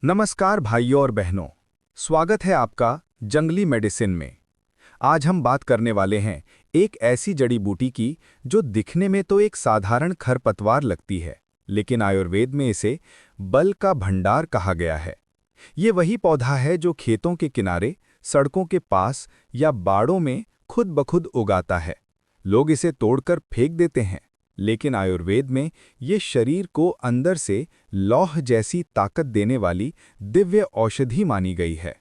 नमस्कार भाइयों और बहनों, स्वागत है आपका जंगली मेडिसिन में। आज हम बात करने वाले हैं एक ऐसी जड़ी बूटी की जो दिखने में तो एक साधारण खरपतवार लगती है, लेकिन आयुर्वेद में इसे बल का भंडार कहा गया है। ये वही पौधा है जो खेतों के किनारे, सड़कों के पास या बाड़ों में खुद ब खुद उगाता है। लोग इसे तोड़कर फेंक देते हैं, लेकिन आयुर्वेद में ये शरीर को अंदर से लौह जैसी ताकत देने वाली दिव्य औषधि मानी गई है।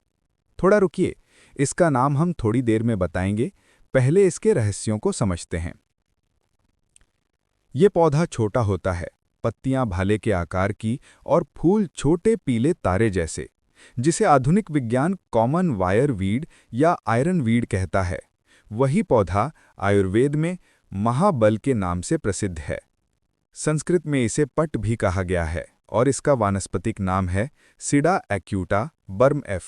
थोड़ा रुकिए, इसका नाम हम थोड़ी देर में बताएंगे, पहले इसके रहस्यों को समझते हैं। ये पौधा छोटा होता है, पत्तियां भाले के आकार की और फूल छोटे पीले तारे जैसे, जिसे आधुनिक विज्ञान कॉमन वायर वीड या आयरन वीड कहता है। वही पौधा आयुर्वेद में महाबल के नाम से प्रसिद्ध है। संस्कृत में इसे पट भी कहा गया है और इसका वानस्पतिक नाम है सिडा एक्यूटा बर्म एफ।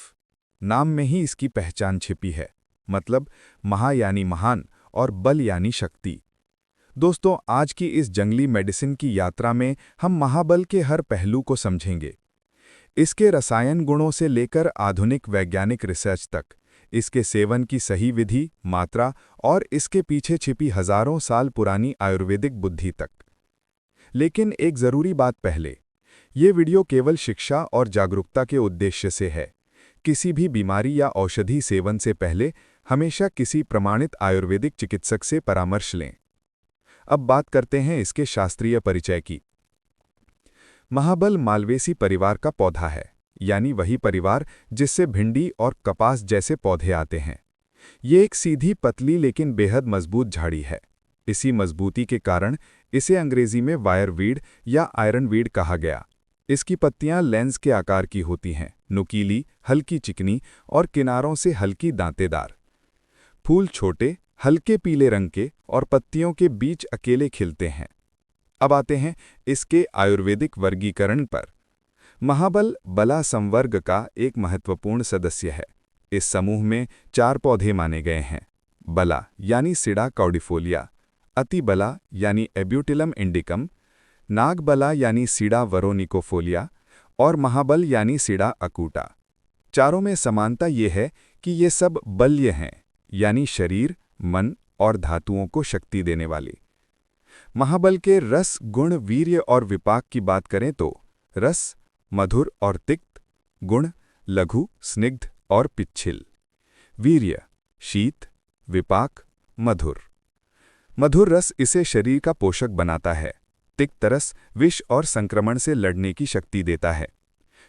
नाम में ही इसकी पहचान छिपी है, मतलब महा यानी महान और बल यानी शक्ति। दोस्तों, आज की इस जंगली मेडिसिन की यात्रा में हम महाबल के हर पहलू को समझेंगे। इसके रसायन गुणों से लेकर आधुनिक वैज्ञानिक रिसर्च तक, इसके सेवन की सही विधि, मात्रा और इसके पीछे छिपी हजारों साल पुरानी आयुर्वेदिक बुद्धि तक। लेकिन एक जरूरी बात पहले, ये वीडियो केवल शिक्षा और जागरूकता के उद्देश्य से है। किसी भी बीमारी या औषधि सेवन से पहले हमेशा किसी प्रमाणित आयुर्वेदिक चिकित्सक से परामर्श लें। अब बात करते हैं इसके शास्त्रीय परिचय की। महाबल मालवेसी परिवार का पौधा है, यानी वही परिवार जिससे भिंडी और कपास जैसे पौधे आते हैं। ये एक सीधी, पतली लेकिन बेहद मजबूत झाड़ी है। इसी मजबूती के कारण इसे अंग्रेजी में वायर वीड या आयरन वीड कहा गया। इसकी पत्तियां लेंस के आकार की होती हैं, नुकीली, हल्की चिकनी और किनारों से हल्की दांतेदार। फूल छोटे, हल्के पीले रंग के और पत्तियों के बीच अकेले खिलते हैं। अब आते हैं इसके आयुर्वेदिक वर्गीकरण पर। महाबल बला संवर्ग का एक महत्वपूर्ण सदस्य है। इस समूह में 4 पौधे माने गए हैं: बला यानी सिडा कॉर्डिफोलिया, अतिबला यानी एब्यूटिलम इंडिकम, नागबला यानी सिडा वरोनिकोफोलिया और महाबल यानी सिडा अकूटा। चारों में समानता ये है कि ये सब बल्य हैं, यानी शरीर, मन और धातुओं को शक्ति देने वाले। महाबल के रस, गुण, वीर्य और विपाक की बात करें तो रस मधुर और तिक्त, गुण लघु, स्निग्ध और पिच्छिल, वीर्य शीत, विपाक मधुर। मधुर रस इसे शरीर का पोषक बनाता है। तिक्त रस विष और संक्रमण से लड़ने की शक्ति देता है।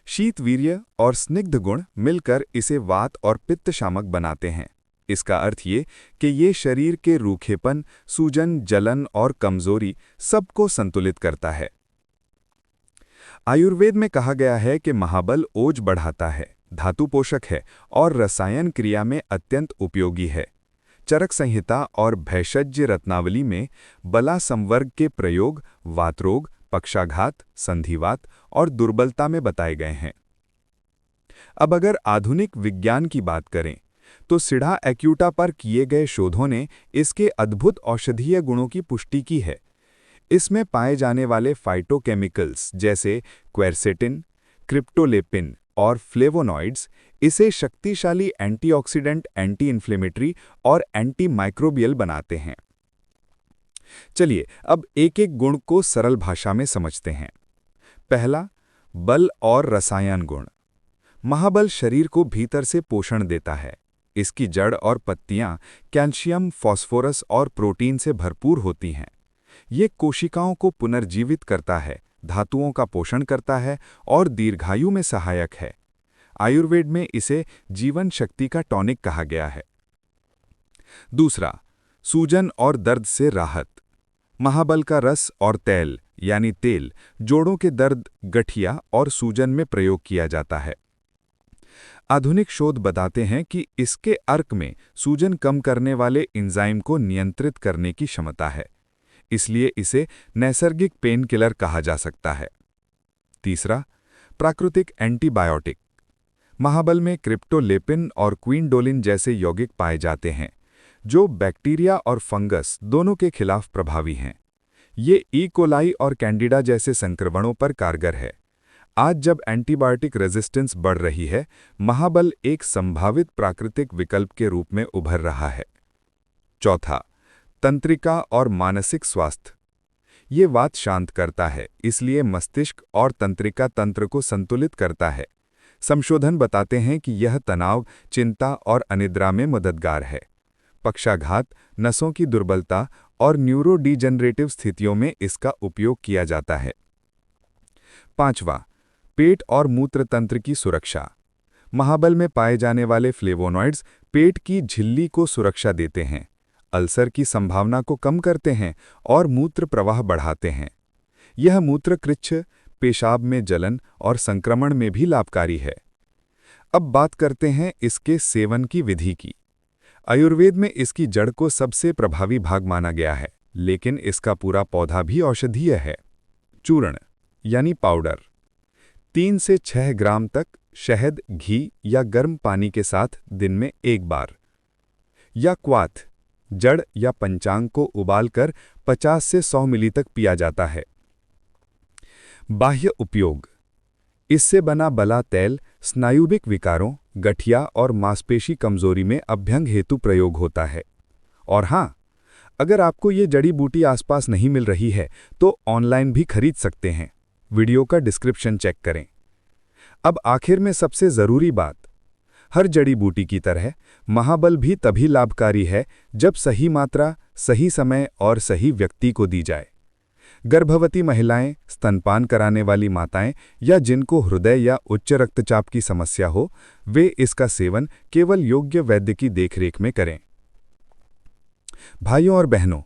शीत वीर्य और स्निग्ध गुण मिलकर इसे वात और पित्त शामक बनाते हैं। इसका अर्थ ये कि ये शरीर के रूखेपन, सूजन, जलन और कमजोरी सबको संतुलित करता है। आयुर्वेद में कहा गया है कि महाबल ओज बढ़ाता है, धातु पोषक है और रसायन क्रिया में अत्यंत उपयोगी है। चरक संहिता और भैषज्य रत्नावली में बला संवर्ग के प्रयोग वातरोग, पक्षाघात, संधिवात और दुर्बलता में बताए गए हैं। अब अगर आधुनिक विज्ञान की बात करें तो सिडा एक्यूटा पर किए गए शोधों ने इसके अद्भुत औषधीय गुणों की पुष्टि की है। इसमें पाए जाने वाले फाइटोकेमिकल्स जैसे क्वेरसेटिन, क्रिप्टोलेपिन और फ्लेवोनॉइड्स इसे शक्तिशाली एंटीऑक्सीडेंट, एंटी इन्फ्लेमेटरी और एंटी माइक्रोबियल बनाते हैं। चलिए अब एक एक गुण को सरल भाषा में समझते हैं। पहला, बल और रसायन गुण। महाबल शरीर को भीतर से पोषण देता है। इसकी जड़ और पत्तियां कैल्शियम, फास्फोरस और प्रोटीन से भरपूर होती हैं। ये कोशिकाओं को पुनर्जीवित करता है, धातुओं का पोषण करता है और दीर्घायु में सहायक है। आयुर्वेद में इसे जीवन शक्ति का टॉनिक कहा गया है। दूसरा, सूजन और दर्द से राहत। महाबल का रस और तैल यानी तेल जोड़ों के दर्द, गठिया और सूजन में प्रयोग किया जाता है। आधुनिक शोध बताते हैं कि इसके अर्क में सूजन कम करने वाले एंजाइम को नियंत्रित करने की क्षमता है, इसलिए इसे नैसर्गिक पेन किलर कहा जा सकता है। तीसरा, प्राकृतिक एंटीबायोटिक। महाबल में क्रिप्टोलेपिन और क्विनडोलिन जैसे यौगिक पाए जाते हैं, जो बैक्टीरिया और फंगस दोनों के खिलाफ प्रभावी हैं। ये ई कोलाई और कैंडिडा जैसे संक्रमणों पर कारगर है। आज जब एंटीबायोटिक रेजिस्टेंस बढ़ रही है, महाबल एक संभावित प्राकृतिक विकल्प के रूप में उभर रहा है। चौथा, तंत्रिका और मानसिक स्वास्थ्य। ये वात शांत करता है, इसलिए मस्तिष्क और तंत्रिका तंत्र को संतुलित करता है। संशोधन बताते हैं कि यह तनाव, चिंता और अनिद्रा में मददगार है। पक्षाघात, नसों की दुर्बलता और न्यूरोडीजनरेटिव स्थितियों में इसका उपयोग किया जाता है। पांचवा, पेट और मूत्र तंत्र की सुरक्षा। महाबल में पाए जाने वाले फ्लेवोनॉइड्स पेट की झिल्ली को सुरक्षा देते हैं, अल्सर की संभावना को कम करते हैं और मूत्र प्रवाह बढ़ाते हैं। यह मूत्रकृच्छ, पेशाब में जलन और संक्रमण में भी लाभकारी है। अब बात करते हैं इसके सेवन की विधि की। आयुर्वेद में इसकी जड़ को सबसे प्रभावी भाग माना गया है, लेकिन इसका पूरा पौधा भी औषधीय है। चूर्ण यानी पाउडर 3 से 6 ग्राम तक शहद, घी या गर्म पानी के साथ दिन में 1 बार। या क्वाथ, जड़ या पंचांग को उबालकर 50 से 100 मिली तक पिया जाता है। बाह्य उपयोग। इससे बना बला तेल स्नायुविक विकारों, गठिया और मांसपेशी कमजोरी में अभ्यंग हेतु प्रयोग होता है। और हाँ, अगर आपको ये जड़ी बूटी आसपास नहीं मिल रही है तो ऑनलाइन भी खरीद सकते हैं। वीडियो का डिस्क्रिप्शन चेक करें। अब आखिर में सबसे ज़रूरी बात, हर जड़ी बूटी की तरह महाबल भी तभी लाभकारी है जब सही मात्रा, सही समय और सही व्यक्ति को दी जाए। गर्भवती महिलाएं, स्तनपान कराने वाली माताएं या जिनको हृदय या उच्च रक्तचाप की समस्या हो, वे इसका सेवन केवल योग्य वैद्य की देखरेख में करें। भाइयों और बहनों,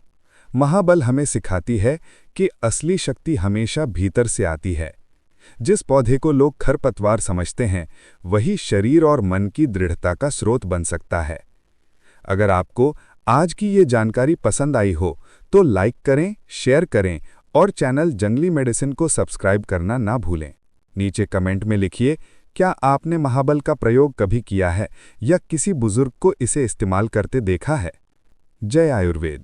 महाबल हमें सिखाती है कि असली शक्ति हमेशा भीतर से आती है। जिस पौधे को लोग खरपतवार समझते हैं, वही शरीर और मन की दृढ़ता का स्रोत बन सकता है। अगर आपको आज की ये जानकारी पसंद आई हो तो लाइक करें, शेयर करें और चैनल जंगली मेडिसिन को सब्सक्राइब करना ना भूलें। नीचे कमेंट में लिखिए, क्या आपने महाबल का प्रयोग कभी किया है या किसी बुजुर्ग को इसे इस्तेमाल करते देखा है। जय आयुर्वेद।